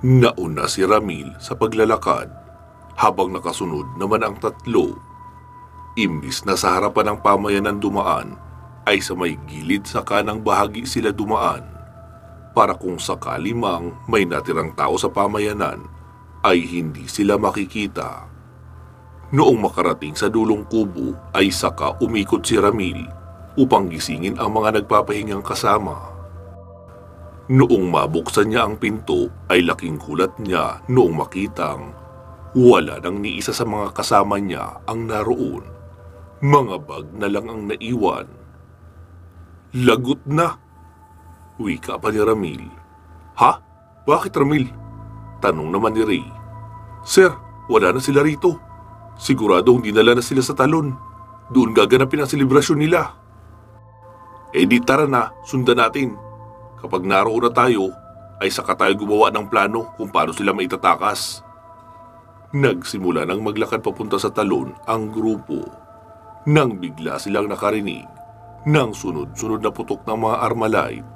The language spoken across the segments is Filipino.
Nauna si Ramil sa paglalakad, habang nakasunod naman ang tatlo. Imbis na sa harapan ng pamayanan dumaan, ay sa may gilid sa kanang bahagi sila dumaan, para kung sakali mang may natirang tao sa pamayanan, ay hindi sila makikita. Noong makarating sa dulong kubo ay saka umikot si Ramil upang gisingin ang mga nagpapahingang kasama. Noong mabuksan niya ang pinto ay laking kulat niya noong makitang wala nang ni isa sa mga kasama niya ang naroon. Mga bag na lang ang naiwan. Lagot na! Wika pa ni Ramil. Ha? Bakit, Ramil? Tanong naman ni Ray. Sir, wala na sila rito. Siguradong dinala na sila sa talon. Doon gaganapin ang selebrasyon nila. Di tara na, sundan natin. Kapag naroon na tayo, ay saka tayo gumawa ng plano kung paano sila maitatakas. Nagsimula nang maglakad papunta sa talon ang grupo. Nang bigla silang nakarinig ng sunod-sunod na putok ng mga Armalite.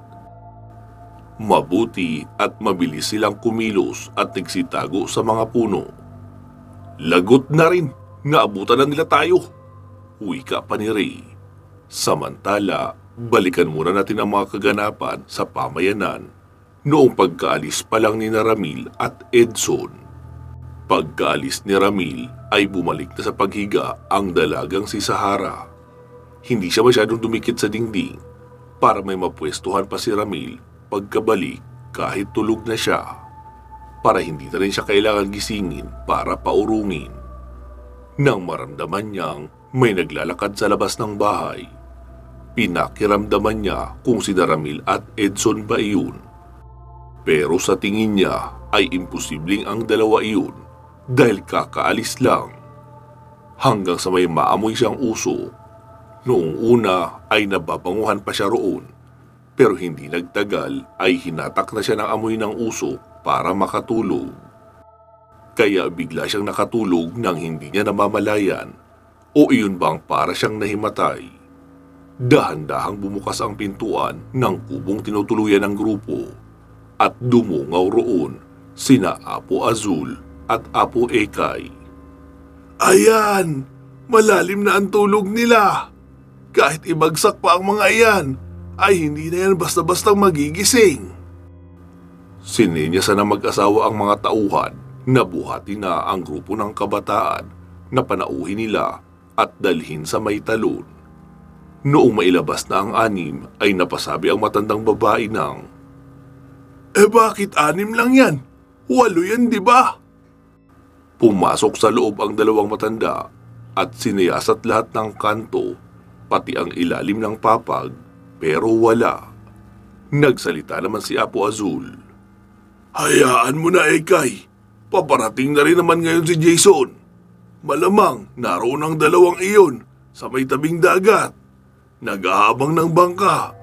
Mabuti at mabilis silang kumilos at nagsitago sa mga puno. Lagot na rin, naabutan na nila tayo. Wika pa ni Ray. Samantala, balikan muna natin ang mga kaganapan sa pamayanan noong pagkaalis pa lang ni Ramil at Edson. Pagkaalis ni Ramil ay bumalik na sa paghiga ang dalagang si Sahara. Hindi siya masyadong dumikit sa dingding para may mapwestuhan pa si Ramil pagkabalik kahit tulog na siya, para hindi na rin siya kailangan gisingin para paurungin. Nang maramdaman niyang may naglalakad sa labas ng bahay, pinakiramdaman niya kung si Ramil at Edson ba iyon. Pero sa tingin niya ay imposibleng ang dalawa iyon dahil kakaalis lang. Hanggang sa may maamoy siyang uso. Noong una ay nababanguhan pa siya roon, pero hindi nagtagal ay hinatak na siya ng amoy ng uso para makatulog. Kaya bigla siyang nakatulog nang hindi niya namamalayan, o iyon bang para siyang nahimatay. Dahan-dahang bumukas ang pintuan ng kubong tinutuluyan ng grupo at dumungaw roon sina Apo Azul at Apo Ekay. Ayan! Malalim na ang tulog nila! Kahit ibagsak pa ang mga iyan, ay hindi na yan basta-bastang magigising. Sininyasan ng mag-asawa ang mga tauhan na buhati na ang grupo ng kabataan na panauhin nila at dalhin sa may talon. Noong mailabas na ang anim ay napasabi ang matandang babae ng, bakit 6 lang yan? 8 yan, di ba? Pumasok sa loob ang dalawang matanda at siniyasat lahat ng kanto, pati ang ilalim ng papag, pero wala. Nagsalita naman si Apo Azul. Hayaan mo na, Ekay. Paparating na rin naman ngayon si Jason. Malamang naroon ang dalawang iyon sa may tabing dagat. Nag-aabang ng bangka.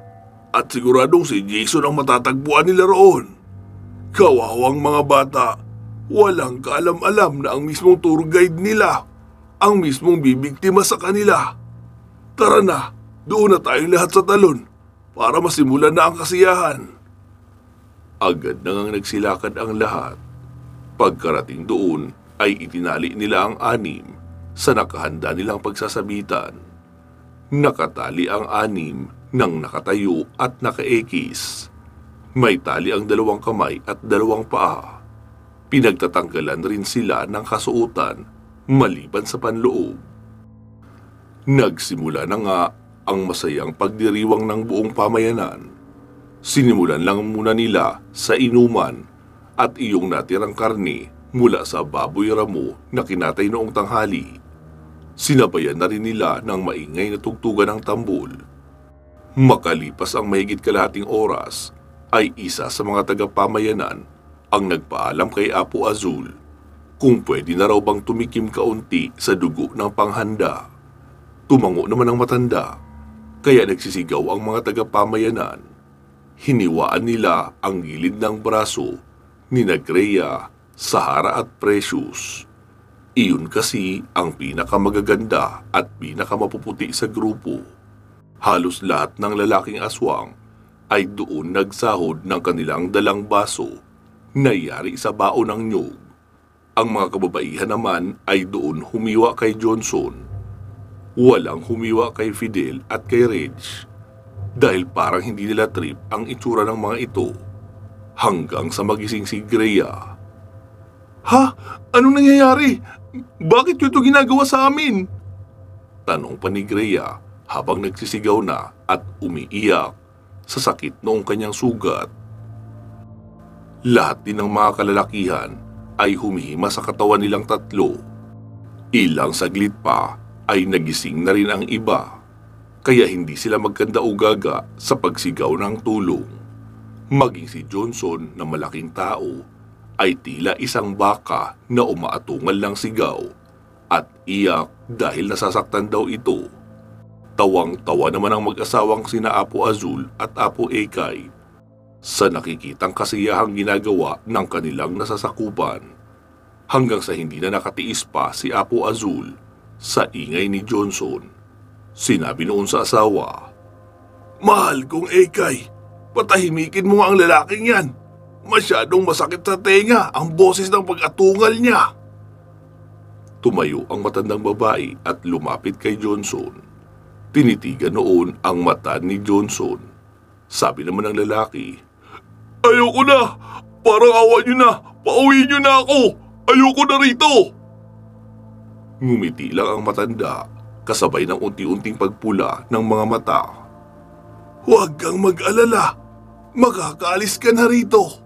At siguradong si Jason ang matatagpuan nila roon. Kawawang mga bata, walang kaalam-alam na ang mismong tour guide nila ang mismong bibiktima sa kanila. Tara na, doon na tayong lahat sa talon para masimulan na ang kasiyahan. Agad nang nagsilakad ang lahat. Pagkarating doon ay itinali nila ang anim sa nakahanda nilang pagsasabitan. Nakatali ang anim nang nakatayo at nakaekis. May tali ang dalawang kamay at dalawang paa. Pinagtatanggalan rin sila ng kasuotan maliban sa panloob. Nagsimula na nga ang masayang pagdiriwang ng buong pamayanan. Sinimulan lang muna nila sa inuman at iyong natirang karne mula sa baboy ramo na kinatay noong tanghali. Sinabayan na rin nila ng maingay na tugtugan ng tambol. Makalipas ang mahigit kalahating oras, ay isa sa mga tagapamayanan ang nagpaalam kay Apo Azul kung pwede na raw bang tumikim kaunti sa dugo ng panghanda. Tumango naman ang matanda, kaya nagsisigaw ang mga tagapamayanan. Hiniwaan nila ang gilid ng braso ni Nagrea, Sahara at Precious. Iyon kasi ang pinakamagaganda at pinakamapuputi sa grupo. Halos lahat ng lalaking aswang ay doon nagsahod ng kanilang dalang baso nayari sa baon ng nyug. Ang mga kababaihan naman ay doon humiwa kay Johnson. Walang humiwa kay Fidel at kay Reg dahil parang hindi nila trip ang itsura ng mga ito hanggang sa magising si Greya. "Ha? Anong nangyayari? Bakit yun ito ginagawa sa amin?" Tanong pa ni Greya habang nagsisigaw na at umiiyak sa sakit noong kanyang sugat. Lahat din ng mga kalalakihan ay humihima sa katawan nilang tatlo. Ilang saglit pa ay nagising na rin ang iba, kaya hindi sila magkanda-ugaga sa pagsigaw ng tulong. Maging si Johnson na malaking tao ay tila isang baka na umaatungal ng sigaw at iyak dahil nasasaktan daw ito. Tawang-tawa naman ang mag-asawang sina Apo Azul at Apo Ekay sa nakikitang kasiyahang ginagawa ng kanilang nasasakupan, hanggang sa hindi na nakatiis pa si Apo Azul sa ingay ni Johnson. Sinabi noon sa asawa, "Mahal kong Ekay, patahimikin mo ang lalaking yan. Masyadong masakit sa tenga ang boses ng pag-atungal niya." Tumayo ang matandang babae at lumapit kay Johnson. Tinitigan noon ang mata ni Johnson. Sabi naman ng lalaki, "Ayoko na! Parang awa niyo na! Pauwi niyo na ako! Ayoko na rito!" Ngumiti lang ang matanda, kasabay ng unti-unting pagpula ng mga mata. "Huwag kang mag-alala! Makakaalis ka na rito!"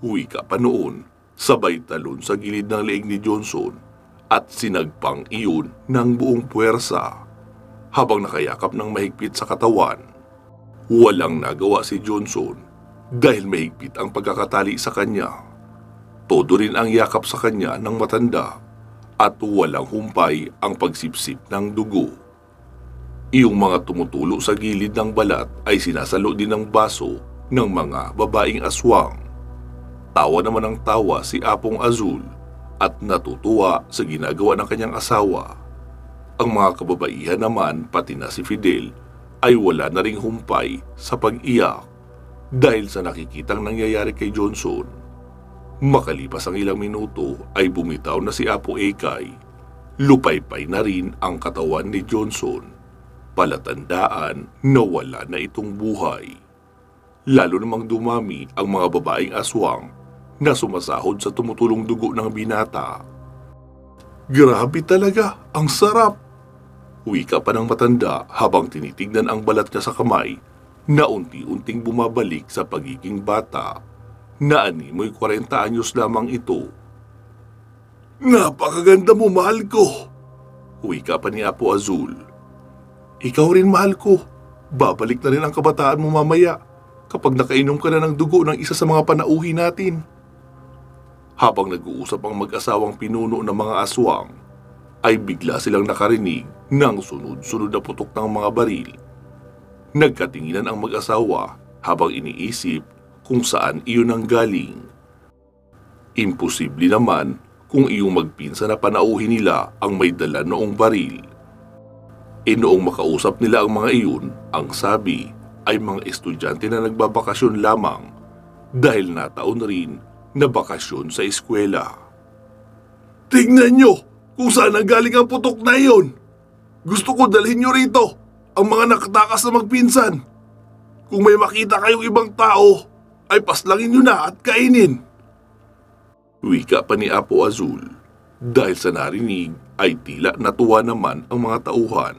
Wika pa noon, sabay talon sa gilid ng leeg ni Johnson at sinagpang iyon ng buong puwersa habang nakayakap ng mahigpit sa katawan. Walang nagawa si Johnson dahil mahigpit ang pagkakatali sa kanya. Todo rin ang yakap sa kanya ng matanda at walang humpay ang pagsipsip ng dugo. Iyong mga tumutulo sa gilid ng balat ay sinasalo din ng baso ng mga babaeng aswang. Tawa naman ng tawa si Apong Azul at natutuwa sa ginagawa ng kanyang asawa. Ang mga kababaihan naman, pati na si Fidel, ay wala na ring humpay sa pag-iyak dahil sa nakikitang nangyayari kay Johnson. Makalipas ang ilang minuto ay bumitaw na si Apo Ekay. Lupaypay na rin ang katawan ni Johnson. Palatandaan na wala na itong buhay. Lalo namang dumami ang mga babaeng aswang na sumasahod sa tumutulong dugo ng binata. "Grabe talaga, ang sarap!" Wika pa ng matanda habang tinitignan ang balat niya sa kamay na unti-unting bumabalik sa pagiging bata na animoy 40 anyos lamang ito. "Napakaganda mo, mahal ko!" Wika pa ni Apo Azul. "Ikaw rin, mahal ko. Babalik na rin ang kabataan mo mamaya kapag nakainom ka na ng dugo ng isa sa mga panauhi natin." Habang nag-uusap ang mag-asawang pinuno ng mga aswang, ay bigla silang nakarinig ng sunod-sunod na putok ng mga baril. Nagkatinginan ang mag-asawa habang iniisip kung saan iyon ang galing. Imposible naman kung iyong magpinsan na panauhin nila ang may dala noong baril. Noong makausap nila ang mga iyon, ang sabi ay mga estudyante na nagbabakasyon lamang dahil nataon rin na bakasyon sa eskwela. "Tingnan nyo kung saan ang galing ang putok na iyon. Gusto ko dalhin nyo rito ang mga nakatakas na magpinsan. Kung may makita kayong ibang tao, ay paslangin nyo na at kainin." Wika pa ni Apo Azul. Dahil sa narinig ay tila natuwa naman ang mga tauhan.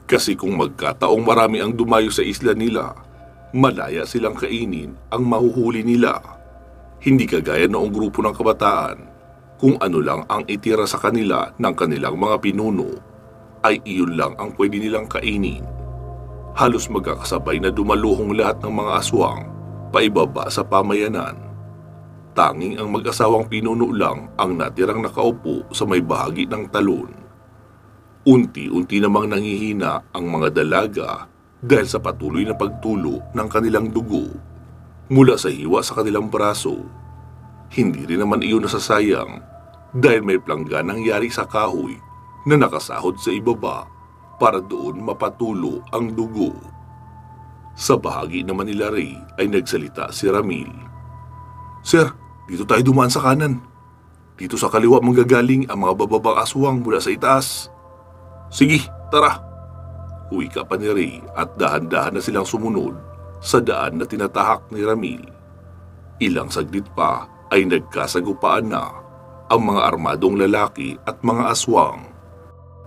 Kasi kung magkataong marami ang dumayo sa isla nila, malaya silang kainin ang mahuhuli nila. Hindi kagaya noong grupo ng kabataan, kung ano lang ang itira sa kanila ng kanilang mga pinuno, ay iyon lang ang pwede nilang kainin. Halos magkakasabay na dumaluhong lahat ng mga aswang paibaba sa pamayanan. Tanging ang mag-asawang pinuno lang ang natirang nakaupo sa may bahagi ng talon. Unti-unti namang nangihina ang mga dalaga dahil sa patuloy na pagtulo ng kanilang dugo mula sa hiwa sa kanilang braso. Hindi rin naman iyon nasasayang dahil may plangganang yari sa kahoy na nakasahod sa ibaba para doon mapatulo ang dugo. Sa bahagi naman nila Ray ay nagsalita si Ramil. Sir, dito tayo dumaan sa kanan. Dito sa kaliwa manggagaling ang mga bababang aswang mula sa itaas. Sige, tara. Wika pa ni Ray at dahan-dahan na silang sumunod sa daan na tinatahak ni Ramil. Ilang saglit pa ay nagkasagupaan na ang mga armadong lalaki at mga aswang.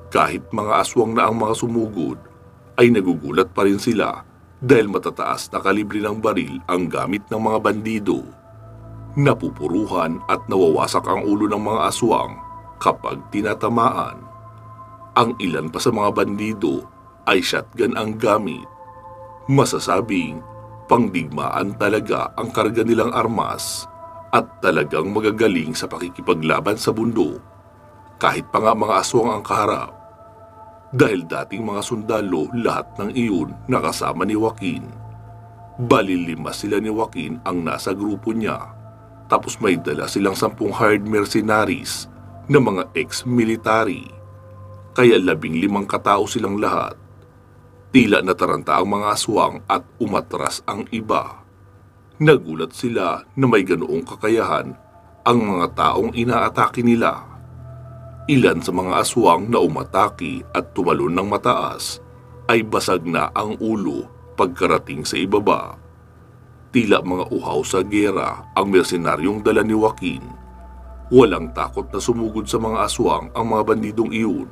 Kahit mga aswang na ang mga sumugod, ay nagugulat pa rin sila dahil matataas na kalibre ng baril ang gamit ng mga bandido. Napupuruhan at nawawasak ang ulo ng mga aswang kapag tinatamaan. Ang ilan pa sa mga bandido ay shotgun ang gamit. Masasabing pangdigmaan talaga ang karga nilang armas at talagang magagaling sa pakikipaglaban sa bundok kahit pa nga mga aswang ang kaharap. Dahil dating mga sundalo lahat ng iyon nakasama ni Joaquin. Bali 5 sila ni Joaquin ang nasa grupo niya, tapos may dala silang 10 hired mercenaries na mga ex-military. Kaya 15 katao silang lahat. Tila nataranta ang mga aswang at umatras ang iba. Nagulat sila na may ganoong kakayahan ang mga taong inaatake nila. Ilan sa mga aswang na umatake at tumalon ng mataas ay basag na ang ulo pagkarating sa ibaba. Tila mga uhaw sa gera ang mersenaryong dala ni Joaquin. Walang takot na sumugod sa mga aswang ang mga bandidong iyon.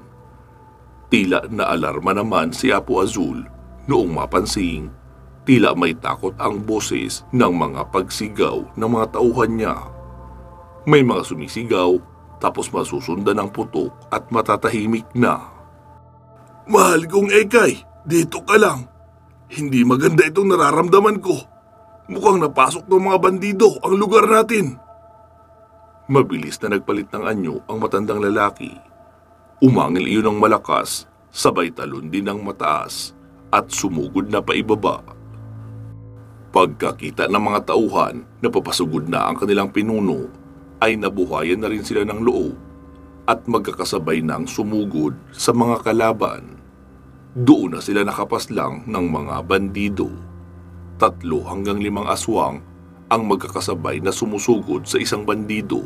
Tila naalarma naman si Apo Azul noong mapansing tila may takot ang boses ng mga pagsigaw ng mga tauhan niya. May mga sumisigaw tapos masusundan ng putok at matatahimik na. Mahal kong Ekay, dito ka lang. Hindi maganda itong nararamdaman ko. Mukhang napasok ng mga bandido ang lugar natin. Mabilis na nagpalit ng anyo ang matandang lalaki. Umangil iyon ng malakas, sabay talon din ng mataas at sumugod na paibaba. Pagkakita ng mga tauhan na papasugod na ang kanilang pinuno, ay nabuhayan na rin sila ng loob at magkakasabay nang sumugod sa mga kalaban. Doon na sila nakapaslang ng mga bandido. 3 hanggang 5 aswang ang magkakasabay na sumusugod sa isang bandido.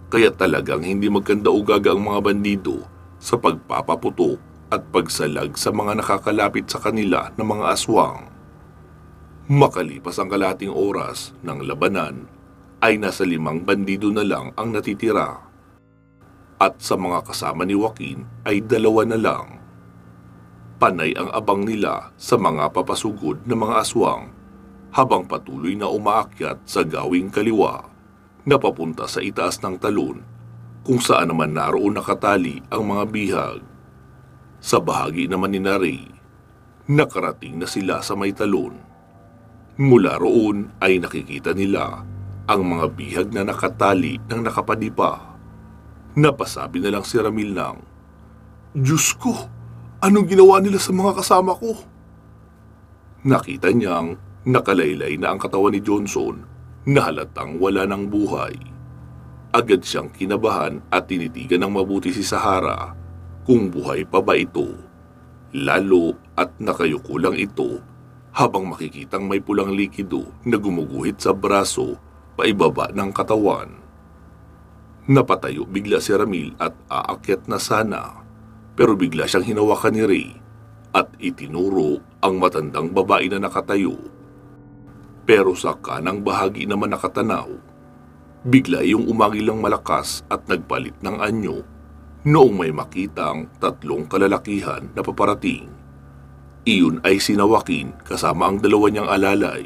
Kaya talagang hindi magkanda-ugaga ang mga bandido sa pagpapaputok at pagsalag sa mga nakakalapit sa kanila ng mga aswang. Makalipas ang kalahating oras ng labanan, ay nasa 5 bandido na lang ang natitira. At sa mga kasama ni Joaquin ay 2 na lang. Panay ang abang nila sa mga papasugod na mga aswang habang patuloy na umaakyat sa gawing kaliwa na papunta sa itaas ng talon kung saan naman naroon nakatali ang mga bihag. Sa bahagi naman ni Ray, nakarating na sila sa may talon. Mula roon ay nakikita nila ang mga bihag na nakatali ng nakapadipa. Napasabi na lang si Ramil ng, Diyos ko, anong ginawa nila sa mga kasama ko? Nakita niyang nakalaylay na ang katawan ni Johnson na halatang wala ng buhay. Agad siyang kinabahan at tinitigan ng mabuti si Sahara kung buhay pa ba ito. Lalo at nakayuko lang ito habang makikitang may pulang likido na gumuguhit sa braso paibaba ng katawan. Napatayo bigla si Ramil at aakyat na sana, pero bigla siyang hinawakan ni Ray at itinuro ang matandang babae na nakatayo. Pero sa kanang bahagi naman nakatanaw, bigla yung umangil ng malakas at nagpalit ng anyo noong may makitang 3 kalalakihan na paparating. Iyon ay si Joaquin kasama ang 2 niyang alalay.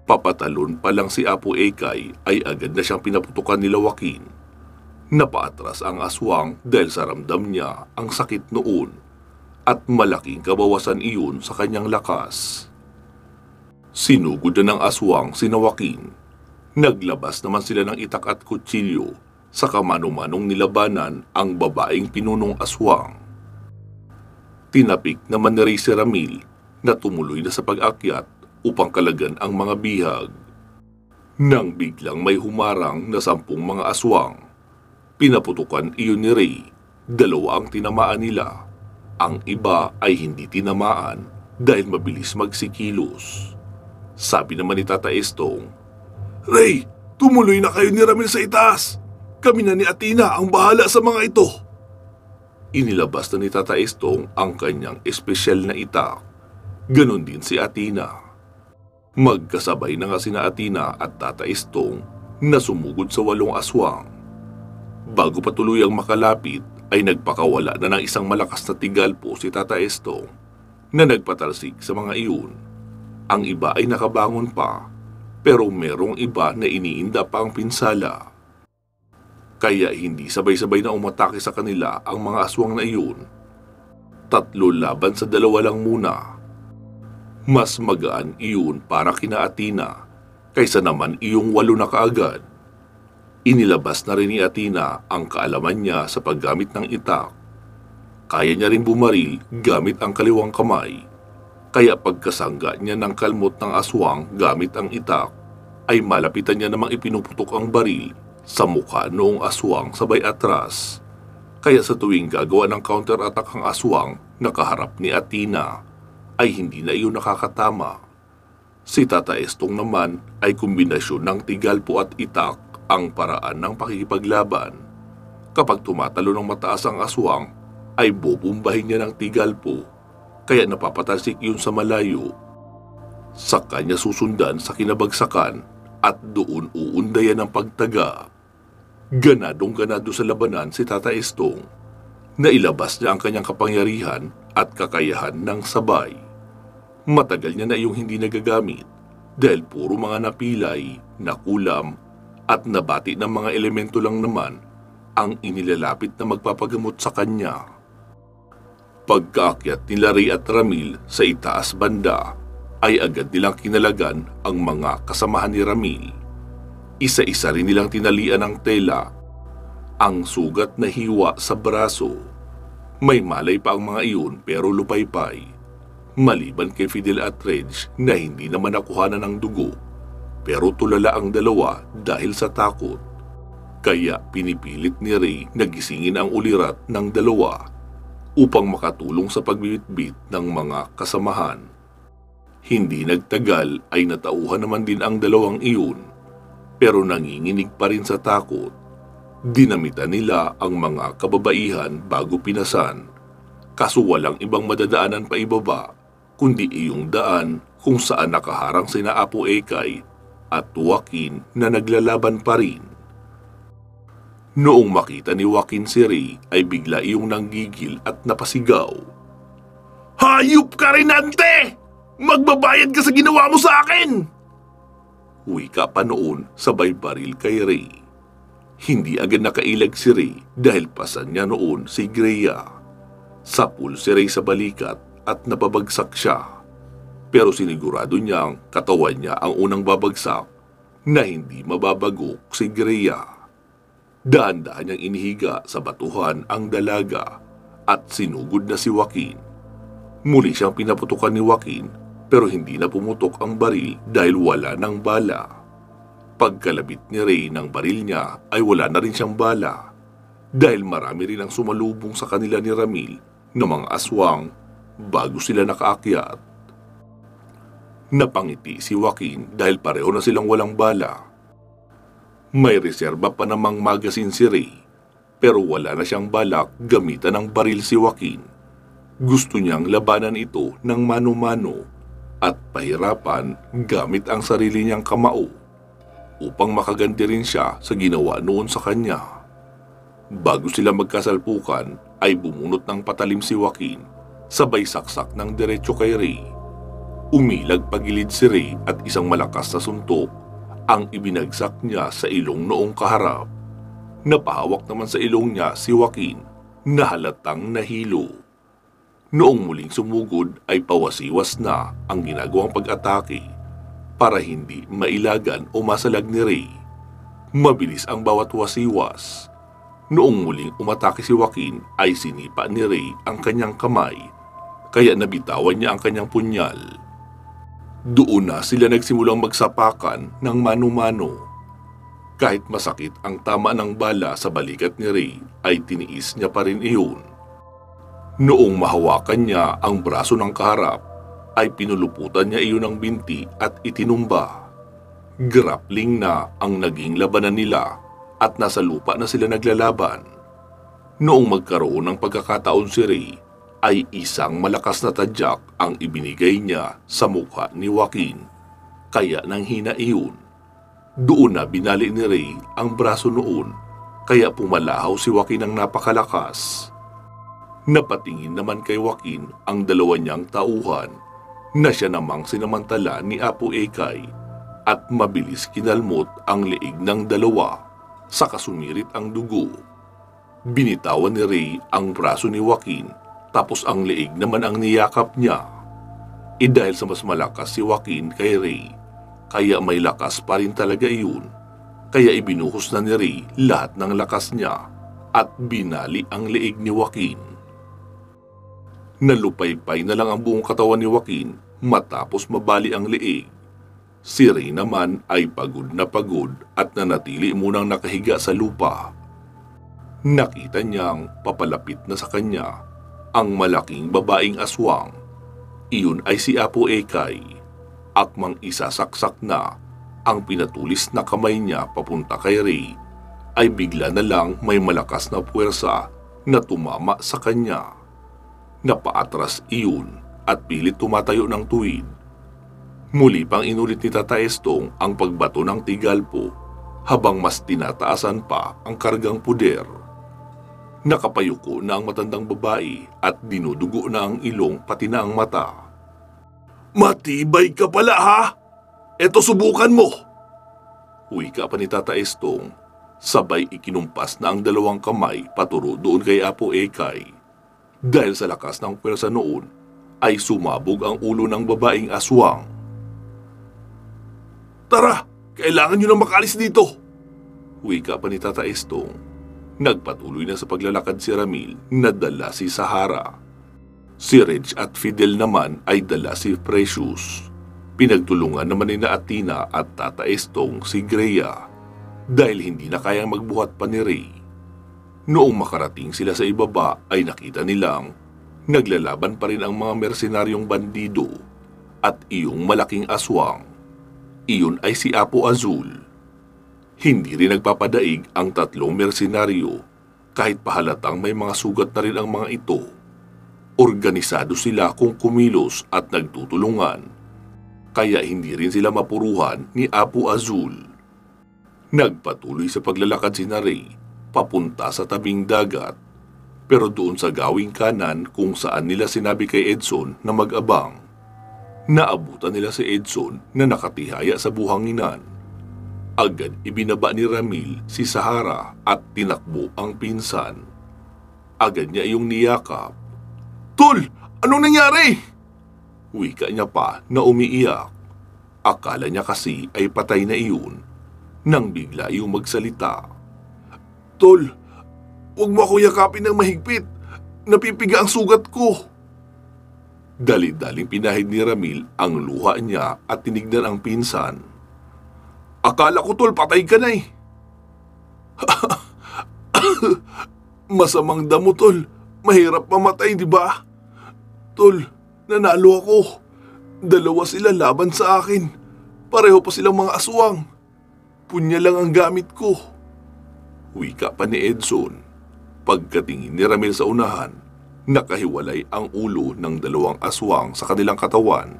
Papatalon pa lang si Apo Ekay ay agad na siyang pinaputukan ni Joaquin. Napaatras ang aswang dahil sa ramdam niya ang sakit noon at malaking kabawasan iyon sa kanyang lakas. Sinugod na ng aswang si Joaquin. Naglabas naman sila ng itak at kutsilyo sa kamano-manong nilabanan ang babaeng pinunong aswang. Tinapik naman ni Ray si Ramil na tumuloy na sa pag-akyat upang kalagan ang mga bihag. Nang biglang may humarang na 10 mga aswang, pinaputukan iyon ni Ray. 2 ang tinamaan nila. Ang iba ay hindi tinamaan dahil mabilis magsikilos. Sabi naman ni Tata Estong, Ray, Tumuloy na kayo ni Ramil sa itaas. Kami na ni Athena ang bahala sa mga ito. Inilabas na ni Tata Estong ang kanyang espesyal na itak. Ganon din si Athena. Magkasabay na nga sina Athena at Tata Estong na sumugod sa 8 aswang. Bago pa tuluyang makalapit ay nagpakawala na ng isang malakas na tigalpo si Tata Estong na nagpatalsik sa mga iyon. Ang iba ay nakabangon pa, pero merong iba na iniinda pa ang pinsala. Kaya hindi sabay-sabay na umatake sa kanila ang mga aswang na iyon. 3 laban sa 2 lang muna. Mas magaan iyon para kina Athena kaysa naman iyong 8 na kaagad. Inilabas na rin ni Athena ang kaalaman niya sa paggamit ng itak. Kaya niya rin bumaril gamit ang kaliwang kamay. Kaya pagkasangga niya ng kalmot ng aswang gamit ang itak, ay malapitan niya namang ipinuputok ang baril sa mukha noong aswang sabay atras. Kaya sa tuwing gagawa ng counter-attack ang aswang na kaharap ni Athena, ay hindi na iyon nakakatama. Si Tata Estong naman ay kombinasyon ng tigalpo at itak ang paraan ng pakikipaglaban. Kapag tumatalo ng mataas ang aswang, ay bubumbahin niya ng tigalpo, kaya napapatalsik yun sa malayo. Sa kanya susundan sa kinabagsakan at doon uundayan ng pagtaga. Ganadong-ganado sa labanan si Tata Estong. Nailabas niya ang kanyang kapangyarihan at kakayahan ng sabay. Matagal niya na iyong hindi nagagamit dahil puro mga napilay, nakulam at nabati ng mga elemento lang naman ang inilalapit na magpapagamot sa kanya. Pagkaakyat nila Ray at Ramil sa itaas banda, ay agad nilang kinalagan ang mga kasamahan ni Ramil. Isa-isa rin nilang tinalian ng tela ang sugat na hiwa sa braso. May malay pa ang mga iyon pero lupaypay. Maliban kay Fidel at Reg na hindi naman nakuhanan ng dugo, pero tulala ang dalawa dahil sa takot. Kaya pinipilit ni Ray na gisingin ang ulirat ng dalawa upang makatulong sa pagbibitbit ng mga kasamahan. Hindi nagtagal ay natauhan naman din ang dalawang iyon, pero nanginginig pa rin sa takot. Dinamitan nila ang mga kababaihan bago pinasan, kaso walang ibang madadaanan pa ibaba, kundi iyong daan kung saan nakaharang sina Apo Ekay at Joaquin na naglalaban pa rin. Noong makita ni Joaquin si Ray ay bigla iyong nanggigil at napasigaw. "Hayop ka rin, ante! Magbabayad ka sa ginawa mo sa akin!" Wika pa noon sabay baril kay Ray. Hindi agad nakailag si Ray dahil pasan niya noon si Greya. Sapul si Ray sa balikat at napabagsak siya. Pero sinigurado niyang katawan niya ang unang babagsak na hindi mababagok si Greya. Dahan-dahan niyang inihiga sa batuhan ang dalaga at sinugod na si Joaquin. Muli siyang pinaputukan ni Joaquin pero hindi na pumutok ang baril dahil wala ng bala. Pagkalabit ni Ray ng baril niya ay wala na rin siyang bala dahil marami rin ang sumalubong sa kanila ni Ramil na mga aswang bago sila nakaakyat. Napangiti si Joaquin dahil pareho na silang walang bala. May reserba pa namang magasin si Ray pero wala na siyang balak gamitan ng baril si Joaquin. Gusto niyang labanan ito ng mano-mano at pahirapan gamit ang sarili niyang kamao upang makaganti rin siya sa ginawa noon sa kanya. Bago sila magkasalpukan ay bumunot ng patalim si Joaquin sabay saksak ng diretso kay Ray. Umilag pagilid si Ray at isang malakas na suntok ang ibinagsak niya sa ilong noong kaharap. Napahawak naman sa ilong niya si Joaquin na halatang nahilo. Noong muling sumugod ay pawasiwas na ang ginagawang pag-atake para hindi mailagan o masalag ni Ray. Mabilis ang bawat wasiwas. Noong muling umatake si Joaquin ay sinipa ni Ray ang kanyang kamay kaya nabitawan niya ang kanyang punyal. Doon na sila nagsimulang magsapakan ng mano-mano. Kahit masakit ang tama ng bala sa balikat ni Ray ay tiniis niya pa rin iyon. Noong mahawakan niya ang braso ng kaharap ay pinuluputan niya iyon ng binti at itinumba. Grappling na ang naging labanan nila at nasa lupa na sila naglalaban. Noong magkaroon ng pagkakataon si Ray, ay isang malakas na tadyak ang ibinigay niya sa mukha ni Joaquin. Kaya nang hina iyon, doon na binali ni Ray ang braso noon, kaya pumalahaw si Joaquin ng napakalakas. Napatingin naman kay Joaquin ang dalawa niyang tauhan na siya namang sinamantala ni Apo Ekay at mabilis kinalmot ang leeg ng dalawa, saka sumirit ang dugo. Binitawan ni Ray ang braso ni Joaquin, tapos ang leeg naman ang niyakap niya. Dahil sa mas malakas si Joaquin kay Ray, kaya may lakas pa rin talaga iyon. Kaya ibinuhos na ni Ray lahat ng lakas niya at binali ang leeg ni Joaquin. Nalupaypay na lang ang buong katawan ni Joaquin matapos mabali ang leeg. Si Ray naman ay pagod na pagod at nanatili munang nakahiga sa lupa. Nakita niyang papalapit na sa kanya ang malaking babaeng aswang. Iyon ay si Apo Ekay. Akmang isasaksak na ang pinatulis na kamay niya papunta kay Ray, ay bigla na lang may malakas na puwersa na tumama sa kanya. Napaatras iyon at pilit tumatayo ng tuwid. Muli pang inulit ni Tata Estong ang pagbato ng tigalpo habang mas tinataasan pa ang kargang puder. Nakapayuko na ang matandang babae at dinudugo na ang ilong pati na ang mata. "Matibay ka pala ha! Eto subukan mo!" Wika pa ni Tata Estong, sabay ikinumpas na ang dalawang kamay paturo doon kay Apo Ekay. Dahil sa lakas ng pwersa noon, ay sumabog ang ulo ng babaeng aswang. "Tara, kailangan nyo na makalis dito!" Wika pa ni Tata Estong. Nagpatuloy na sa paglalakad si Ramil na dala si Sahara. Si Reg at Fidel naman ay dala si Precious. Pinagtulungan naman ni na Athena at Tata Estong si Greya dahil hindi na kayang magbuhat pa ni Ray. Noong makarating sila sa ibaba ay nakita nilang naglalaban pa rin ang mga mersenaryong bandido at iyong malaking aswang. Iyon ay si Apo Azul. Hindi rin nagpapadaig ang tatlong mersenaryo kahit pahalatang may mga sugat na rin ang mga ito. Organisado sila kung kumilos at nagtutulungan, kaya hindi rin sila mapuruhan ni Apo Azul. Nagpatuloy sa paglalakad si Ray papunta sa tabing dagat, pero doon sa gawing kanan kung saan nila sinabi kay Edson na mag-abang. Naabutan nila si Edson na nakatihaya sa buhanginan. Agad ibinaba ni Ramil si Sahara at tinakbo ang pinsan. Agad niya iyong niyakap. "Tol, anong nangyari?" Wika niya pa na umiiyak. Akala niya kasi ay patay na iyon nang bigla iyong magsalita. "Tol, huwag mo ako yakapin ng mahigpit. Napipiga ang sugat ko." Dali-daling pinahid ni Ramil ang luha niya at tinignan ang pinsan. "Akala ko, tol, patay ka na eh." "Masamang damo, tol. Mahirap mamatay, di ba? Tol, nanalo ako. 2 sila laban sa akin. Pareho pa silang mga aswang. Punya lang ang gamit ko." Wika pa ni Edson. Pagkatingin ni Ramil sa unahan, nakahiwalay ang ulo ng 2 aswang sa kanilang katawan.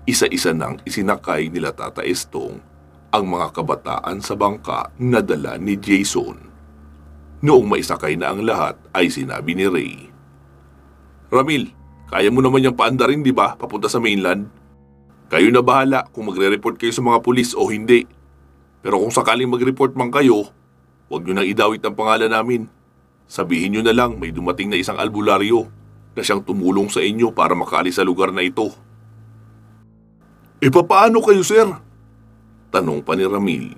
Isa-isa nang isinakay nila Tata Estong ang mga kabataan sa bangka na dala ni Jason. Noong maisakay na ang lahat ay sinabi ni Ray, "Ramil, kaya mo naman yung paandarin, di ba, papunta sa mainland? Kayo na bahala kung magre-report kayo sa mga pulis o hindi. Pero kung sakaling mag-report man kayo, huwag nyo nang idawit ang pangalan namin. Sabihin nyo na lang may dumating na isang albularyo na siyang tumulong sa inyo para makaalis sa lugar na ito." "Papaano kayo, sir?" tanong pa ni Ramil.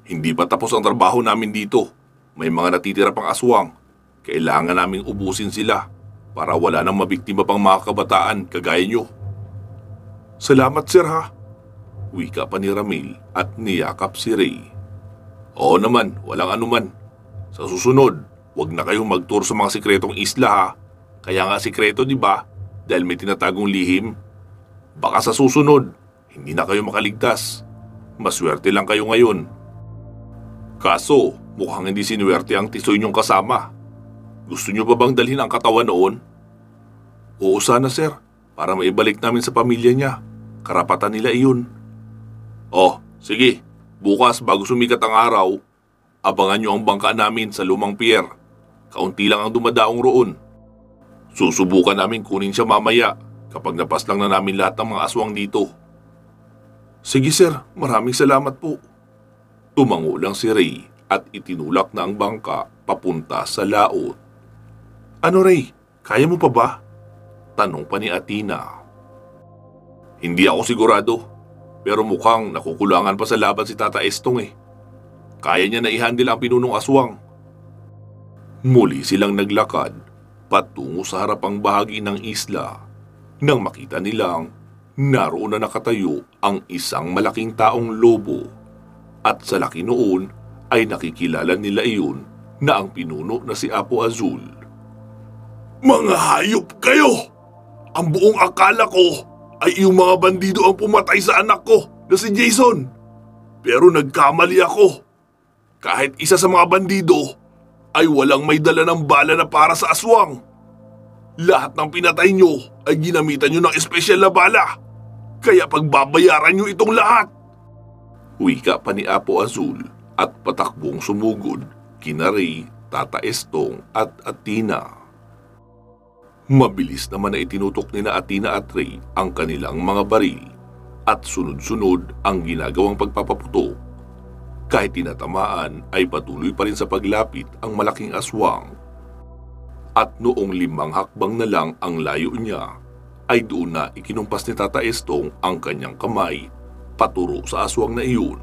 "Hindi pa tapos ang trabaho namin dito. May mga natitira pang aswang. Kailangan naming ubusin sila para wala nang mabiktima pang mga kabataan kagaya nyo." "Salamat, sir, ha?" Wika pa ni Ramil at niyakap si Ray. "Oo naman, walang anuman. Sa susunod, huwag na kayong mag-tour sa mga sikretong isla, ha? Kaya nga sikreto, di ba? Dahil may tinatagong lihim. Baka sa susunod, hindi na kayo makaligtas. maswerte lang kayo ngayon. Kaso, mukhang hindi sinuwerte ang tisoy niyong kasama. Gusto niyo ba bang dalhin ang katawan noon? Oo sana sir, para maibalik namin sa pamilya niya. Karapatan nila iyon. Oh, sige. Bukas bago sumikat ang araw, abangan niyo ang bangka namin sa lumang pier. Kaunti lang ang dumadaong roon. Susubukan namin kunin siya mamaya kapag napaslang na namin lahat ng mga aswang dito. Sige sir, maraming salamat po. Tumango lang si Ray at itinulak na ang bangka papunta sa laot. Ano Ray, kaya mo pa ba? Tanong pa ni Athena. Hindi ako sigurado, pero mukhang nakukulangan pa sa laban si Tata Estong eh. Kaya niya na i-handle ang pinunong aswang. Muli silang naglakad patungo sa harapang bahagi ng isla nang makita nilang naroon na nakatayo ang isang malaking taong lobo at sa laki noon ay nakikilala nila iyon na ang pinuno na si Apo Azul. Mga hayop kayo! Ang buong akala ko ay iyong mga bandido ang pumatay sa anak ko na si Jason. Pero nagkamali ako. Kahit isa sa mga bandido ay walang may dala ng bala na para sa aswang. Lahat ng pinatay nyo ay ginamitan nyo ng espesyal na bala. Kaya pagbabayaran nyo itong lahat. Wika pa ni Apo Azul at patakbong sumugod kina Ray, Tata Estong at Athena. Mabilis naman na itinutok ni na Athena at Ray ang kanilang mga baril at sunod-sunod ang ginagawang pagpapaputok. Kahit tinatamaan ay patuloy pa rin sa paglapit ang malaking aswang. At noong 5 hakbang na lang ang layo niya, ay doon na ikinumpas ni Tata Estong ang kanyang kamay paturo sa aswang na iyon.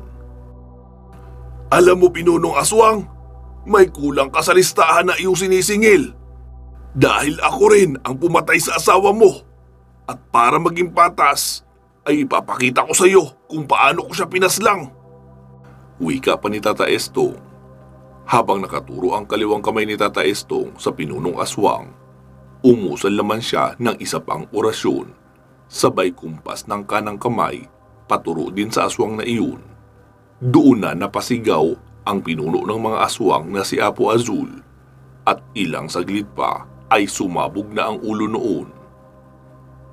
Alam mo pinunong aswang, may kulang ka sa listahan na iyong sinisingil. Dahil ako rin ang pumatay sa asawa mo. At para maging patas, ay ipapakita ko sa iyo kung paano ko siya pinaslang. Wika pa ni Tata Estong. Habang nakaturo ang kaliwang kamay ni Tata Estong sa pinunong aswang, umusal naman siya ng isa pang orasyon, sabay kumpas ng kanang kamay paturo din sa aswang na iyon. Doon na napasigaw ang pinuno ng mga aswang na si Apo Azul at ilang saglit pa ay sumabog na ang ulo noon.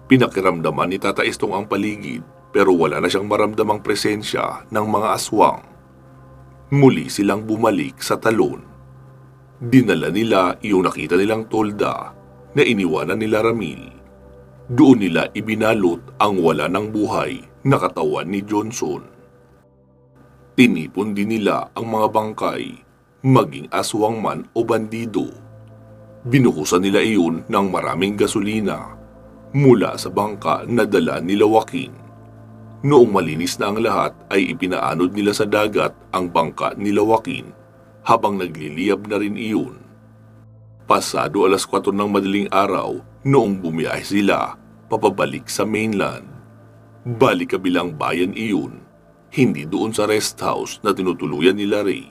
Pinakiramdaman ni Tata Estong ang paligid pero wala na siyang maramdamang presensya ng mga aswang. Muli silang bumalik sa talon. Dinala nila iyong nakita nilang tolda na iniwanan nila Ramil. Doon nila ibinalot ang wala ng buhay na katawan ni Johnson. Tinipon din nila ang mga bangkay, maging aswang man o bandido. Binuhusan nila iyon ng maraming gasolina mula sa bangka na dala nila Joaquin. Noong malinis na ang lahat ay ipinaanod nila sa dagat ang bangka nila Joaquin habang nagliliyab na rin iyon. Pasado 4:00 ng madaling araw noong bumiyahe sila papabalik sa mainland. Balik kabilang bayan iyon, hindi doon sa rest house na tinutuluyan nila Ray.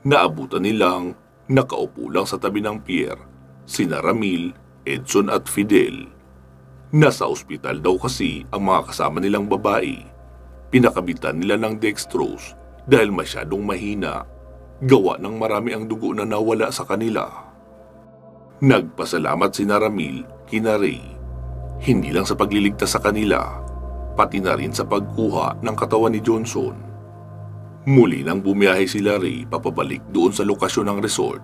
Naabutan nilang nakaupo lang sa tabi ng pier sina Ramil, Edson at Fidel. Nasa ospital daw kasi ang mga kasama nilang babae. Pinakabitan nila ng dextrose dahil masyadong mahina. Gawa ng marami ang dugo na nawala sa kanila. Nagpasalamat si Ramil kina Ray. Hindi lang sa pagliligtas sa kanila, pati na rin sa pagkuha ng katawan ni Johnson. Muli nang bumiyahe sila Ray papabalik doon sa lokasyon ng resort.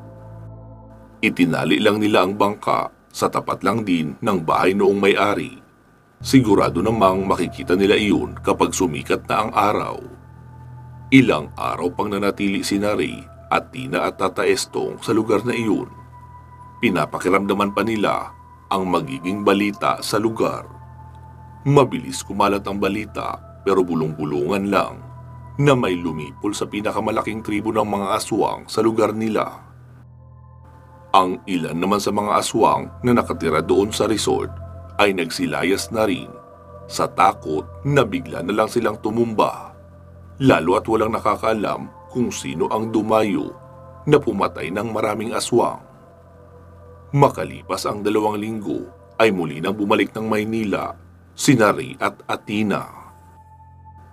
Itinali lang nila ang bangka sa tapat lang din ng bahay noong may-ari. Sigurado namang makikita nila iyon kapag sumikat na ang araw. Ilang araw pang nanatili si Ray, Athena at Tata Estong sa lugar na iyon. Pinapakiramdaman pa nila ang magiging balita sa lugar. Mabilis kumalat ang balita pero bulong-bulungan lang na may lumipol sa pinakamalaking tribo ng mga aswang sa lugar nila. Ang ilan naman sa mga aswang na nakatira doon sa resort ay nagsilayas na rin sa takot na bigla na lang silang tumumba, lalo at walang nakakaalam kung sino ang dumayo na pumatay ng maraming aswang. Makalipas ang 2 linggo ay muli nang bumalik ng Maynila sina Ray at Athena.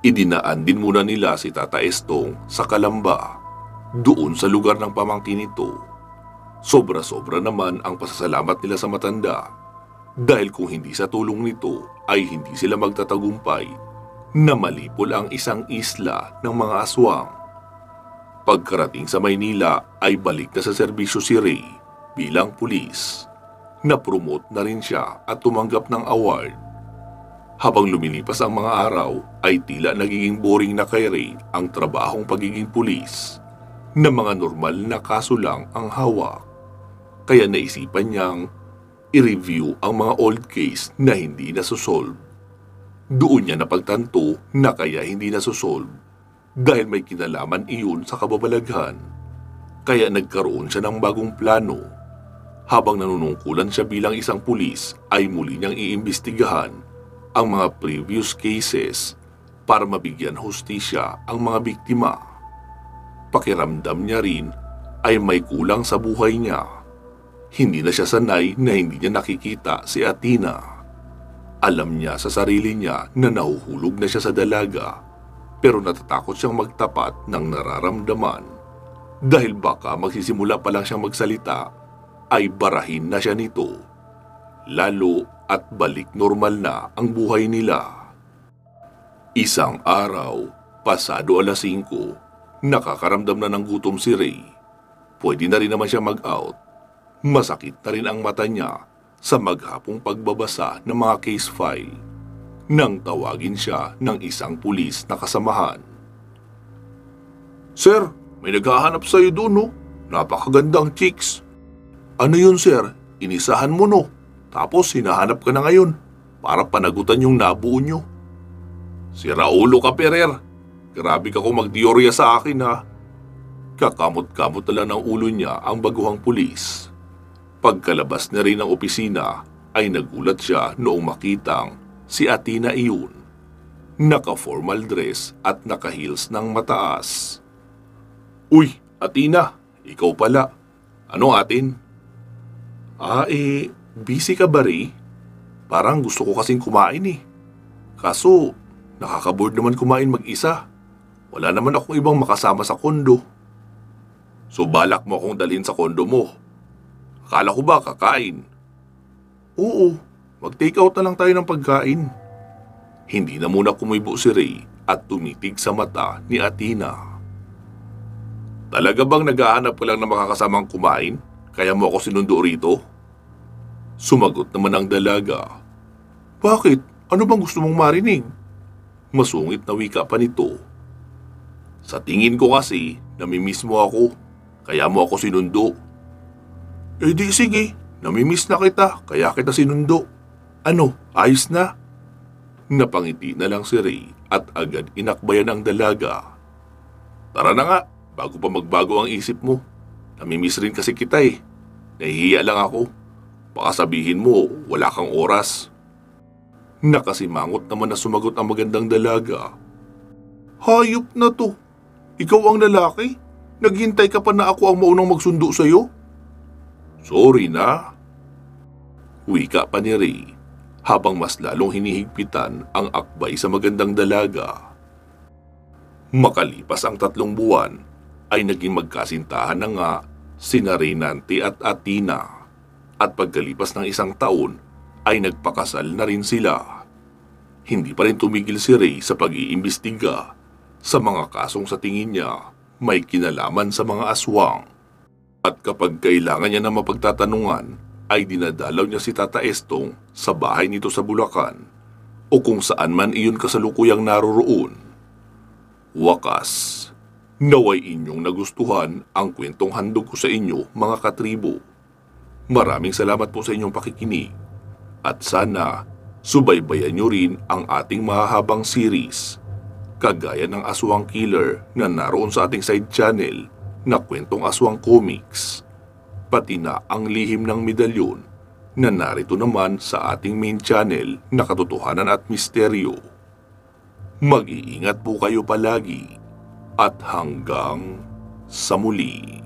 Idinaan din muna nila si Tata Estong sa Kalamba, doon sa lugar ng pamangkin nito. Sobra-sobra naman ang pasasalamat nila sa matanda, dahil kung hindi sa tulong nito ay hindi sila magtatagumpay na malipol ang isang isla ng mga aswang. Pagkarating sa Maynila ay balik na sa serbisyo si Ray bilang pulis. Na-promote na rin siya at tumanggap ng award. Habang lumilipas ang mga araw ay tila nagiging boring na kay Ray ang trabahong pagiging pulis, na mga normal na kaso lang ang hawak. Kaya naisipan niyang i-review ang mga old case na hindi nasusolve. Doon niya napagtanto na kaya hindi nasusolve dahil may kinalaman iyon sa kababalaghan. Kaya nagkaroon siya ng bagong plano. Habang nanunungkulan siya bilang isang pulis ay muli niyang iimbestigahan ang mga previous cases para mabigyan hustisya ang mga biktima. Pakiramdam niya rin ay may kulang sa buhay niya. Hindi na siya sanay na hindi niya nakikita si Athena. Alam niya sa sarili niya na nahuhulog na siya sa dalaga, pero natatakot siyang magtapat ng nararamdaman dahil baka magsisimula pa lang siyang magsalita ay barahin na siya nito. Lalo at balik normal na ang buhay nila. Isang araw, pasado 5:00, nakakaramdam na ng gutom si Ray. Pwede na rin naman siya mag-out. Masakit na rin ang mata niya sa maghapong pagbabasa ng mga case file nang tawagin siya ng isang pulis na kasamahan. "Sir, may naghahanap sa'yo doon, no? Napakagandang chicks." "Ano yun, sir? Inisahan mo, no? Tapos hinahanap ka na ngayon para panagutan yung nabuo nyo." "Sira ulo ka, Perer. Grabe ka kung magdiorya sa akin, ha." Kakamot-kamot na lang ng ulo niya ang baguhang pulis. Pagkalabas na rin ng opisina ay nagulat siya noong makitang si Athena iyon. Naka-formal dress at naka-heels ng mataas. "Uy, Athena, ikaw pala. Ano atin?" Busy ka ba, Ray? Parang gusto ko kasing kumain eh. Kaso, nakakaboard naman kumain mag-isa. Wala naman akong ibang makasama sa kondo." "So balak mo akong dalhin sa kondo mo? Akala ko ba kakain?" "Oo, mag-take out na lang tayo ng pagkain." Hindi na muna kumibo si Ray at tumitig sa mata ni Athena. "Talaga bang naghahanap ka lang na makakasamang kumain? Kaya mo ako sinundo rito?" Sumagot naman ang dalaga. "Bakit? Ano bang gusto mong marinig?" Masungit na wika pa nito. "Sa tingin ko kasi, namimiss mo ako. Kaya mo ako sinundo." Di sige, namimiss na kita, kaya kita sinundo. Ano, ayos na?" Napangiti na lang si Ray at agad inakbayan ang dalaga. "Tara na nga, bago pa magbago ang isip mo. Namimiss rin kasi kita eh. Nahihiya lang ako. Baka sabihin mo, wala kang oras." Nakasimangot naman na sumagot ang magandang dalaga. "Hayop na to. Ikaw ang lalaki? Naghintay ka pa na ako ang maunang magsundo sa'yo?" "Sorry na." Wika pa ni Ray habang mas lalong hinihigpitan ang akbay sa magandang dalaga. Makalipas ang 3 buwan ay naging magkasintahan na nga sina Reynante at Athena. At pagkalipas ng 1 taon ay nagpakasal na rin sila. Hindi pa rin tumigil si Ray sa pag-iimbestiga sa mga kasong sa tingin niya may kinalaman sa mga aswang. At kapag kailangan niya na mapagtatanungan ay dinadalaw niya si Tata Estong sa bahay nito sa Bulacan o kung saan man iyon kasalukuyang naroroon. Wakas, naway inyong nagustuhan ang kwentong handog ko sa inyo, mga katribo. Maraming salamat po sa inyong pakikinig at sana subaybayan nyo rin ang ating mahahabang series kagaya ng Aswang Killer na naroon sa ating side channel na Kwentong Aswang Comics, pati na ang Lihim ng Medalyon na narito naman sa ating main channel na Katotohanan at Misteryo. Mag-iingat po kayo palagi at hanggang sa muli.